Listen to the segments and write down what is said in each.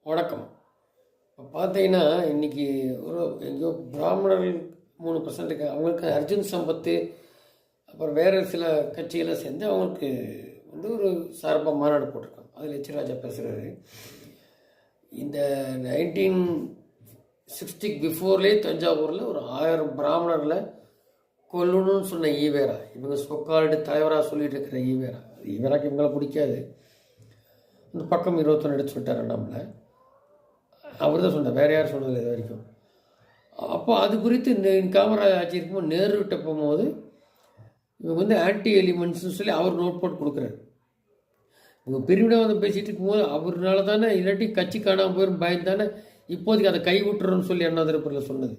வணக்கம். இப்போ பார்த்தீங்கன்னா, இன்னைக்கு ஒரு எங்கேயோ பிராமணர்கள் 3% அவங்களுக்கு அர்ஜுன் சம்பத்து, அப்புறம் வேறு சில கட்சியெல்லாம் சேர்ந்து அவங்களுக்கு ஒரு சார்பாக மாநாடு போட்டிருக்காங்க. அதில் எச் ராஜா பேசுகிறாரு. இந்த 1960 பிஃபோர்லேயே தஞ்சாவூரில் ஒரு 1000 பிராமணர்களை கொல்லணும்னு சொன்ன ஈவேரா, இவங்க சொக்கால்டு தலைவராக சொல்லிட்டு இருக்கிற ஈவேரா, ஈவேராக்கு இவங்களை பிடிக்காது. இந்த பக்கம் 21 எடுத்து சொல்லிட்டார் நம்மளை. அவர் தான் சொன்னார், வேறு யார் சொன்னதில்லை இது வரைக்கும். அப்போ அது குறித்து காமராஜ் ஆட்சி இருக்கும்போது நேருகிட்ட போகும்போது இவங்க ஆன்டி எலிமெண்ட்ஸ்னு சொல்லி அவர் நோட் போட்டு கொடுக்குறாரு. இவங்க பிரிவினவாதம் பேசிகிட்டு இருக்கும்போது அவர்னால தானே, இல்லாட்டி கட்சி காணாமல் போயிடும் பயந்தானே இப்போதைக்கு அதை கைவிட்டுறோன்னு சொல்லி அண்ணாதிரப்பில் சொன்னது.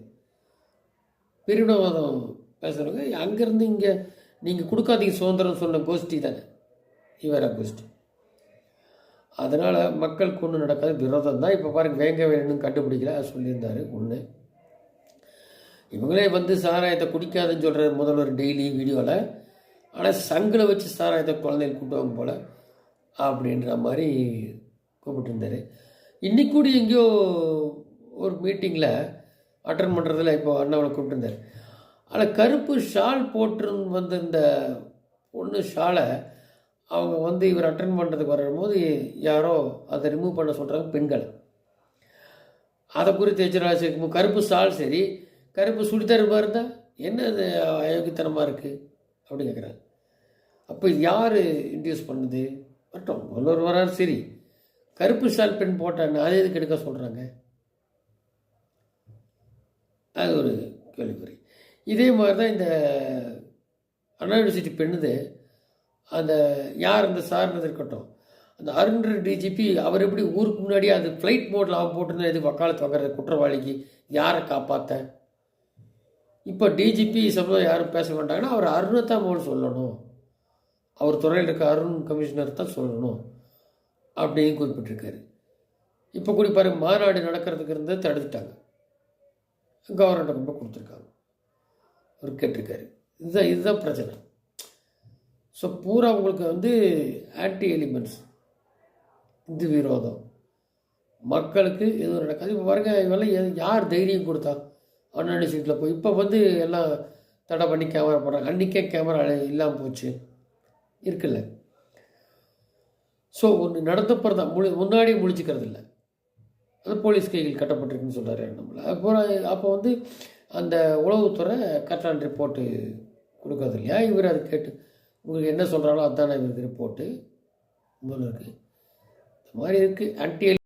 பிரிவினவாதம் பேசுகிறவங்க அங்கேருந்து இங்கே நீங்கள் கொடுக்காதீங்க சுதந்திரம் சொன்ன கோஷ்டி தானே ஈவேரா கோஷ்டி. அதனால் மக்களுக்கு ஒன்றும் நடக்காது, விரோதம் தான். இப்போ பாருங்கள், வேங்க வேணும்னு கண்டுபிடிக்கல, அது சொல்லியிருந்தார். ஒன்று, இவங்களே சாராயத்தை குடிக்காதுன்னு சொல்கிற முதல்வர் டெய்லி வீடியோவில், ஆனால் சங்கில் வச்சு சாராயத்தை குழந்தைகள் கூட்டுவாங்க போல் அப்படின்ற மாதிரி கூப்பிட்டுருந்தார். இன்றைக்கு கூட எங்கேயோ ஒரு மீட்டிங்கில் அட்டன் பண்ணுறதில் இப்போ அண்ணாவளை கூப்பிட்டுருந்தார். ஆனால் கருப்பு ஷால் போட்டிருந்து வந்திருந்த பொண்ணு ஷாலை அவங்க இவர் அட்டன் பண்ணுறதுக்கு வரும்போது யாரோ அதை ரிமூவ் பண்ண சொல்கிறாங்க பெண்கள். அதை குறித்து எச்சராஜ் கருப்பு ஷால் சரி, கருப்பு சுடிதார் இருந்தால் என்ன அது அயோக்கியத்தனமாக இருக்குது அப்படின்னு கேட்குறாங்க. அப்போ இது யார் இன்ட்ரடியூஸ் பண்ணுது? மட்டும் முதல்வர் வராரு சரி, கருப்பு ஷால் பெண் போட்டான்னு அதை எதுக்கு எடுக்க சொல்கிறாங்க? அது ஒரு கேள்விக்குறி. இதே மாதிரி தான் இந்த அண்ணா யூனிவர்சிட்டி பெண்ணுது. அந்த யார் அந்த சார்னது இருக்கட்டும், அந்த அருண் டிஜிபி அவர் எப்படி ஊருக்கு முன்னாடியே அது ஃப்ளைட் மோடில் அவன் போட்டிருந்தா எது வக்காலத்து வாங்குறது குற்றவாளிக்கு யாரை காப்பாற்ற? இப்போ டிஜிபி சம்பவம் யாரும் பேச மாட்டாங்கன்னா அவர் அருணை தான் மோல் சொல்லணும், அவர் துறையில் இருக்க அருண் கமிஷனர் தான் சொல்லணும் அப்படின்னு குறிப்பிட்டிருக்காரு. இப்போ கூட பாருங்க, மாநாடு நடக்கிறதுக்கு இருந்தது தடுத்துட்டாங்க, கவர்மெண்ட்டை கொண்டு கொடுத்துருக்காங்க. அவர் கேட்டிருக்காரு. இதுதான் பிரச்சனை. ஸோ பூரா உங்களுக்கு ஆன்டி எலிமெண்ட்ஸ், இது விரோதம், மக்களுக்கு எதுவும் நடக்காது. இப்போ பாருங்க, இவெல்லாம் யார் தைரியம் கொடுத்தா அண்ணா யூனிவர்சிட்டியில் போய் இப்போ எல்லாம் தடை பண்ணி கேமரா போடுறாங்க. அன்றைக்கே கேமரா இல்லாமல் போச்சு இருக்குல்ல. ஸோ ஒன்று நடத்தப்படுறதா முன்னாடியே முழிச்சிக்கிறது இல்லை. அது போலீஸ் கைகள் கட்டப்பட்டிருக்குன்னு சொல்கிறாரு நம்மளை. அப்போ அந்த உளவுத்துறை கரெக்டான ரிப்போர்ட்டு கொடுக்கறது இல்லையா? இவர் அதை கேட்டு உங்களுக்கு என்ன சொல்கிறாங்களோ அதுதானே இவருக்கு ரிப்போர்ட்டு முதல்வருக்கு. இந்த மாதிரி இருக்குது ஆன்டி